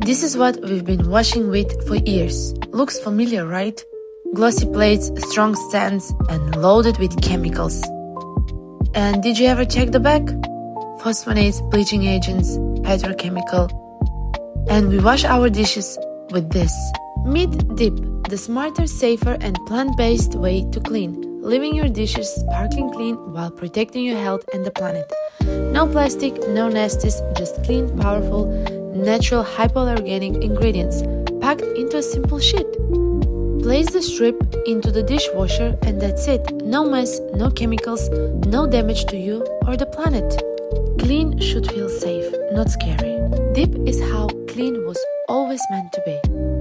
This is what we've been washing with for years. Looks familiar, right? Glossy plates, strong stands, and loaded with chemicals. And did you ever check the back? Phosphonates, bleaching agents, petrochemical. And we wash our dishes with this. Meet Dip, the smarter, safer, and plant-based way to clean, leaving your dishes sparkling clean while protecting your health and the planet. No plastic, no nasties, just clean, powerful, natural, hypoallergenic ingredients packed into a simple sheet. Place the strip into the dishwasher and that's it. No mess, no chemicals, no damage to you or the planet. Clean should feel safe, not scary. Dip is how clean was always meant to be.